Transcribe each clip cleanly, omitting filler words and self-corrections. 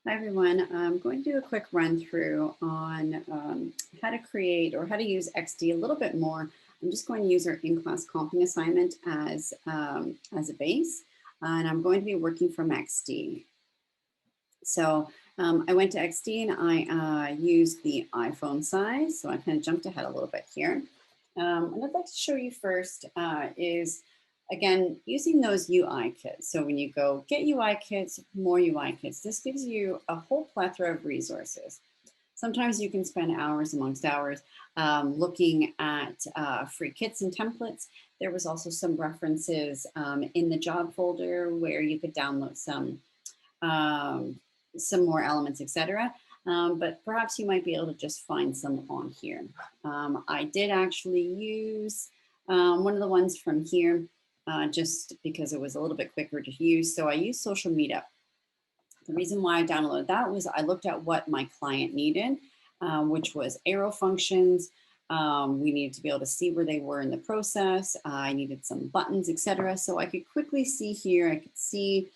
Hi everyone. I'm going to do a quick run through on how to create or how to use XD a little bit more. I'm just going to use our in-class comping assignment as a base, and I'm going to be working from XD. So I went to XD and I used the iPhone size. So I kind of jumped ahead a little bit here. And I'd like to show you first is, again, using those UI kits. So when you go get UI kits, more UI kits, this gives you a whole plethora of resources. Sometimes you can spend hours amongst hours looking at free kits and templates. There was also some references in the job folder where you could download um, some more elements, etc. But perhaps you might be able to just find some on here. I did actually use one of the ones from here just because it was a little bit quicker to use. So I used Social Meetup. The reason why I downloaded that was I looked at what my client needed, which was arrow functions. We needed to be able to see where they were in the process. I needed some buttons, etc. So I could quickly see here, I could see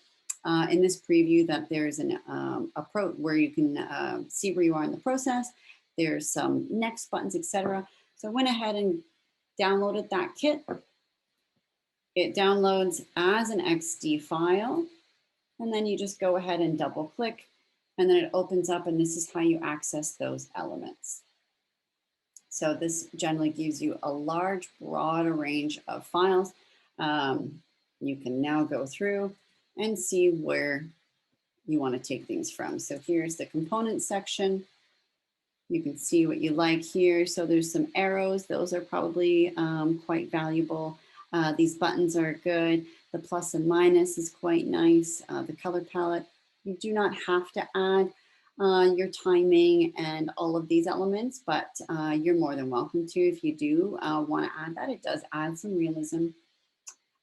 in this preview that there's an approach where you can see where you are in the process. There's some next buttons, etc. So I went ahead and downloaded that kit. It downloads as an XD file, and then you just go ahead and double click, and then it opens up, and this is how you access those elements. So this generally gives you a large, broad range of files. You can now go through and see where you want to take things from. So here's the component section. You can see what you like here. So there's some arrows. Those are probably quite valuable. These buttons are good. The plus and minus is quite nice. The color palette, you do not have to add your timing and all of these elements, but you're more than welcome to if you do want to add that. It does add some realism.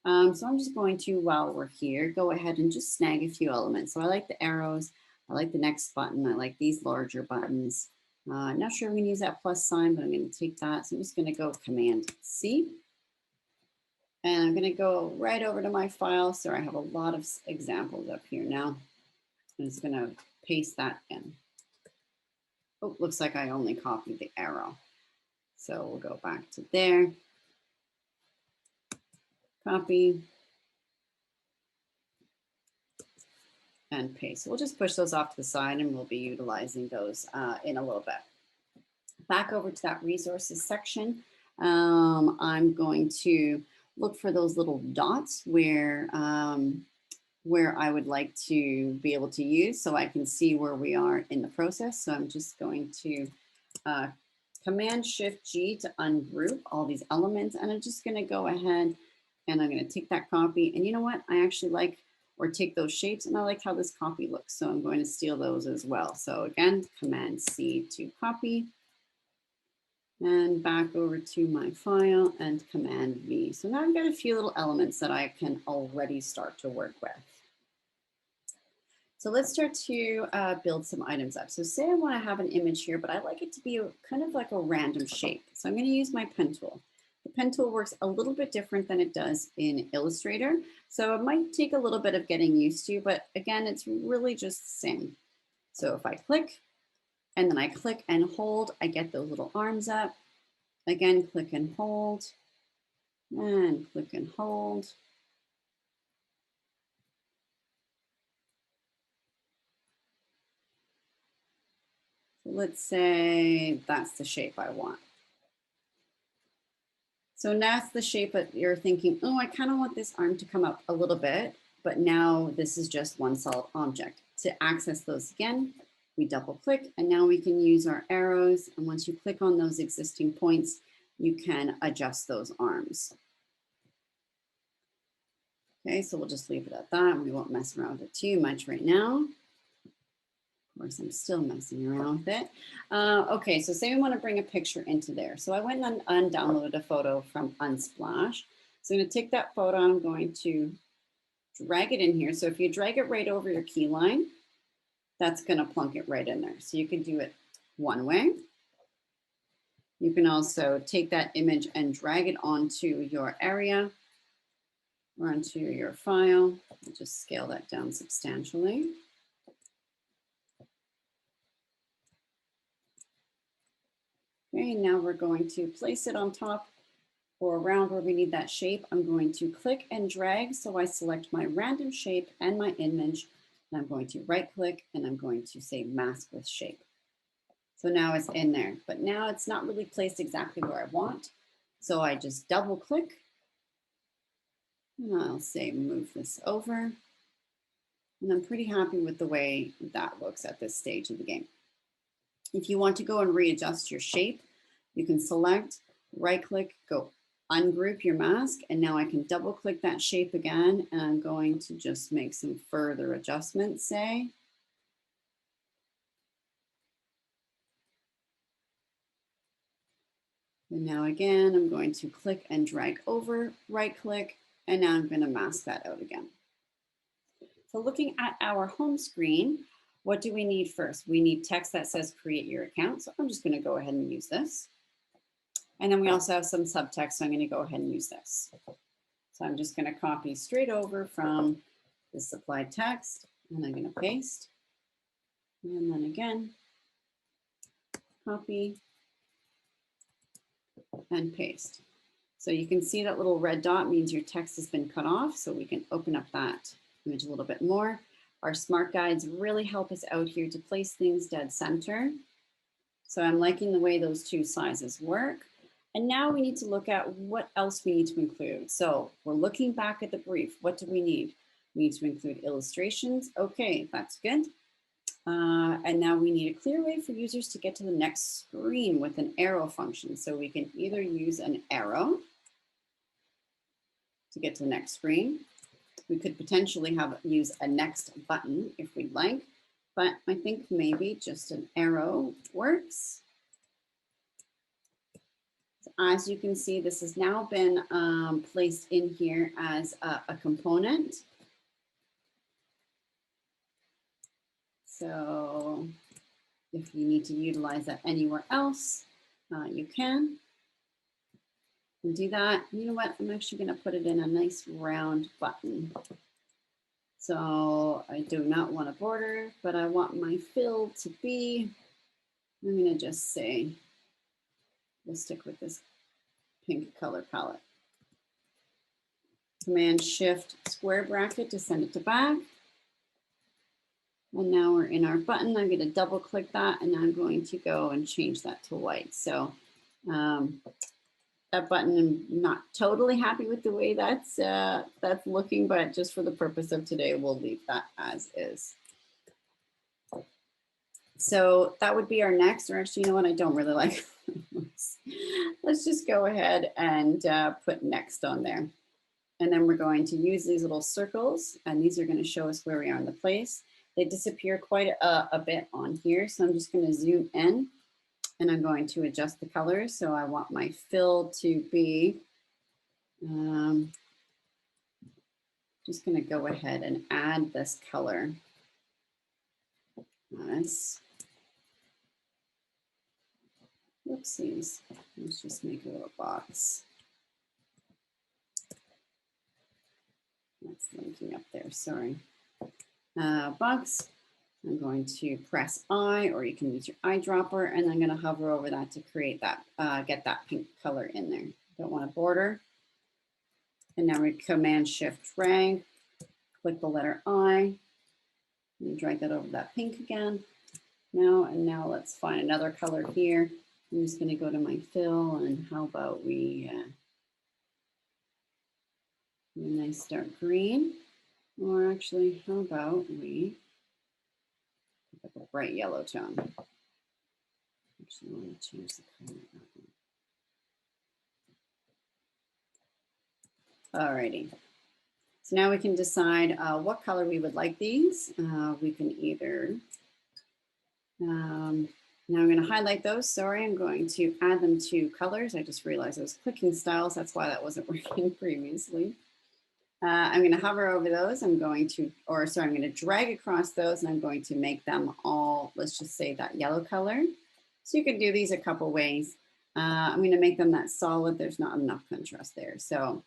So I'm just going to, while we're here, go ahead and just snag a few elements. So I like the arrows. I like the next button. I like these larger buttons. Not sure I'm going to use that plus sign, but I'm going to take that. So I'm just going to go Command C. And I'm going to go right over to my file. So I have a lot of examples up here now. I'm just going to paste that in. Oh, looks like I only copied the arrow. So we'll go back to there. Copy. And paste. So we'll just push those off to the side and we'll be utilizing those in a little bit. Back over to that resources section. I'm going to look for those little dots where I would like to be able to use so I can see where we are in the process. So I'm just going to Command Shift G to ungroup all these elements. And I'm just going to go ahead and I'm going to take that copy. And you know what? I actually like or take those shapes and I like how this copy looks. So I'm going to steal those as well. So again, Command C to copy and back over to my file and Command V. So now I've got a few little elements that I can already start to work with. So let's start to build some items up. So say I want to have an image here, but I like it to be kind of like a random shape. So I'm going to use my pen tool. The pen tool works a little bit different than it does in Illustrator. So it might take a little bit of getting used to, but again, it's really just the same. So if I click and then I click and hold, I get those little arms up. Again, click and hold and click and hold. So let's say that's the shape I want. So now it's the shape that you're thinking, oh, I kind of want this arm to come up a little bit, but now this is just one solid object. To access those again, we double click and now we can use our arrows. And once you click on those existing points, you can adjust those arms. Okay, so we'll just leave it at that. We won't mess around with it too much right now. Of course, I'm still messing around with it. Okay, so say we want to bring a picture into there. So I went and downloaded a photo from Unsplash. So I'm going to take that photo. I'm going to drag it in here. So if you drag it right over your key line, that's going to plunk it right in there. So you can do it one way. You can also take that image and drag it onto your area or onto your file. I'll just scale that down substantially. Okay, now we're going to place it on top or around where we need that shape. I'm going to click and drag. So I select my random shape and my image, and I'm going to right click and I'm going to say mask with shape. So now it's in there, but now it's not really placed exactly where I want. So I just double click and I'll say move this over. And I'm pretty happy with the way that looks at this stage of the game. If you want to go and readjust your shape, you can select, right click, go ungroup your mask. And now I can double click that shape again. And I'm going to just make some further adjustments, say. And now again, I'm going to click and drag over, right click, and now I'm going to mask that out again. So looking at our home screen, what do we need first? We need text that says create your account. So I'm just going to go ahead and use this. And then we also have some subtext. So I'm going to go ahead and use this. So I'm just going to copy straight over from the supplied text and I'm going to paste. And then again, copy and paste. So you can see that little red dot means your text has been cut off. So we can open up that image a little bit more. Our smart guides really help us out here to place things dead center. So I'm liking the way those two sizes work. And now we need to look at what else we need to include. So we're looking back at the brief. What do we need? We need to include illustrations. Okay, that's good. And now we need a clear way for users to get to the next screen with an arrow function. So we can either use an arrow to get to the next screen. We could potentially use a next button if we'd like, but I think maybe just an arrow works. So as you can see, this has now been placed in here as a component. So if you need to utilize that anywhere else, you can. And do that. You know what? I'm actually going to put it in a nice round button. So I do not want a border, but I want my fill to be, I'm going to just say, we'll stick with this pink color palette. Command Shift square bracket to send it to back. And now we're in our button. I'm going to double click that and I'm going to go and change that to white. So that button, I'm not totally happy with the way that's looking, but just for the purpose of today, we'll leave that as is. So that would be our next, or actually, you know what, I don't really like. Let's just go ahead and put next on there. And then we're going to use these little circles, and these are going to show us where we are in the place. They disappear quite a bit on here, so I'm just going to zoom in. And I'm going to adjust the colors. So I want my fill to be, just going to go ahead and add this color. Nice. Whoopsies. Let's just make a little box. That's linking up there, sorry. Box. I'm going to press I, or you can use your eyedropper, and I'm going to hover over that to create that, get that pink color in there. Don't want a border. And now we Command Shift drag, click the letter I, and drag that over that pink again. Now let's find another color here. I'm just going to go to my fill, and how about we a nice dark green, or actually, how about we pick up a bright yellow tone. Actually, I want to change the color of that one. Alrighty. So now we can decide what color we would like these. We can either, now I'm going to highlight those. Sorry, I'm going to add them to colors. I just realized I was clicking styles. That's why that wasn't working previously. I'm going to hover over those. I'm going to drag across those, and I'm going to make them all, let's just say that yellow color. So you can do these a couple ways. I'm going to make them that solid. There's not enough contrast there. So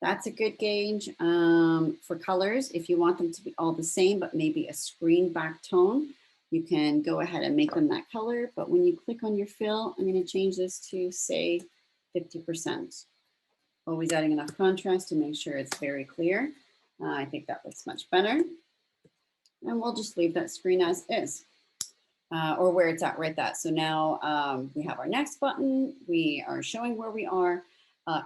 that's a good gauge for colors. If you want them to be all the same, but maybe a screen back tone, You can go ahead and make them that color, but when you click on your fill, I'm going to change this to say 50%. Always adding enough contrast to make sure it's very clear. I think that looks much better. And we'll just leave that screen as is, or where it's at right that. So now we have our next button. We are showing where we are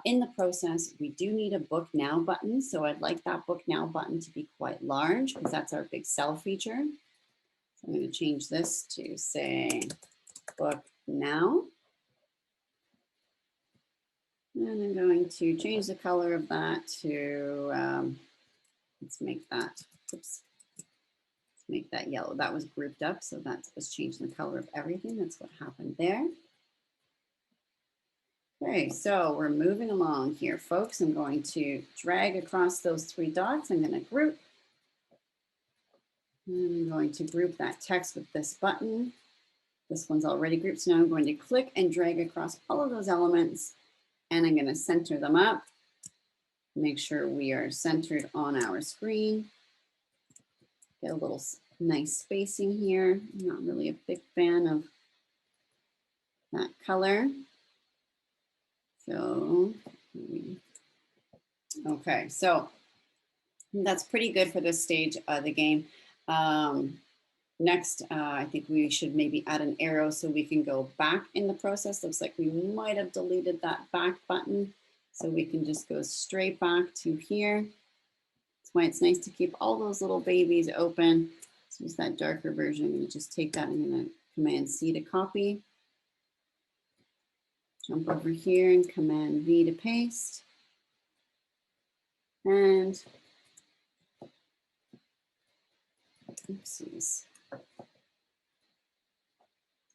in the process. We do need a book now button. So I'd like that book now button to be quite large because that's our big cell feature. So I'm going to change this to say book now. And I'm going to change the color of that to, let's make that, oops, let's make that yellow. That was grouped up, so that was changing the color of everything. That's what happened there. Okay, so we're moving along here, folks. I'm going to drag across those 3 dots. I'm going to group. And I'm going to group that text with this button. This one's already grouped, so now I'm going to click and drag across all of those elements. And I'm going to center them up, make sure we are centered on our screen. Get a little nice spacing here. I'm not really a big fan of that color. So, okay, so that's pretty good for this stage of the game. Next, I think we should maybe add an arrow so we can go back in the process. Looks like we might have deleted that back button. So we can just go straight back to here. That's why it's nice to keep all those little babies open. Let's use that darker version. I'm going to just take that and I'm going to Command C to copy. Jump over here and Command V to paste. And oopsies.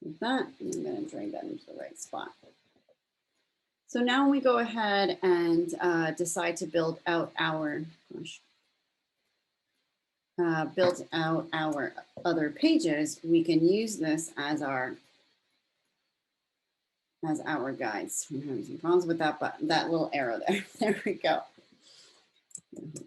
Like that, and I'm going to drag that into the right spot. So now we go ahead and decide to build out our, other pages. We can use this as our guides. I'm having some problems with that, but that little arrow there. There we go.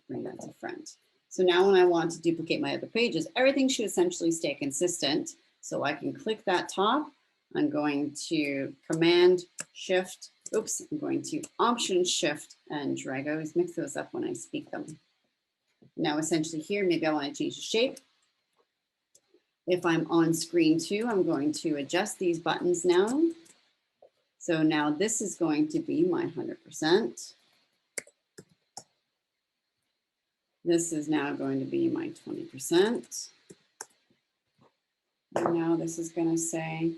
Bring that to front. So now when I want to duplicate my other pages, everything should essentially stay consistent. So I can click that top. I'm going to Command Shift. Oops, I'm going to Option Shift and drag. I always mix those up when I speak them. Now essentially here, maybe I want to change the shape. If I'm on screen 2, I'm going to adjust these buttons now. So now this is going to be my 100%. This is now going to be my 20%. And now this is going to say,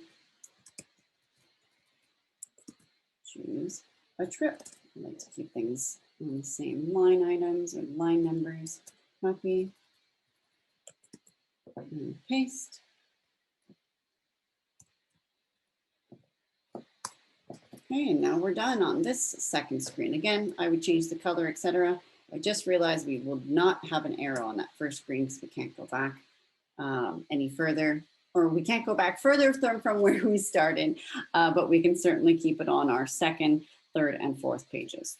choose a trip. I like to keep things on the same line items or line numbers. Copy and paste. Okay, and now we're done on this second screen. Again, I would change the color, etc. I just realized we will not have an arrow on that first screen because we can't go back any further, or we can't go back further from where we started, but we can certainly keep it on our second, third, and fourth pages.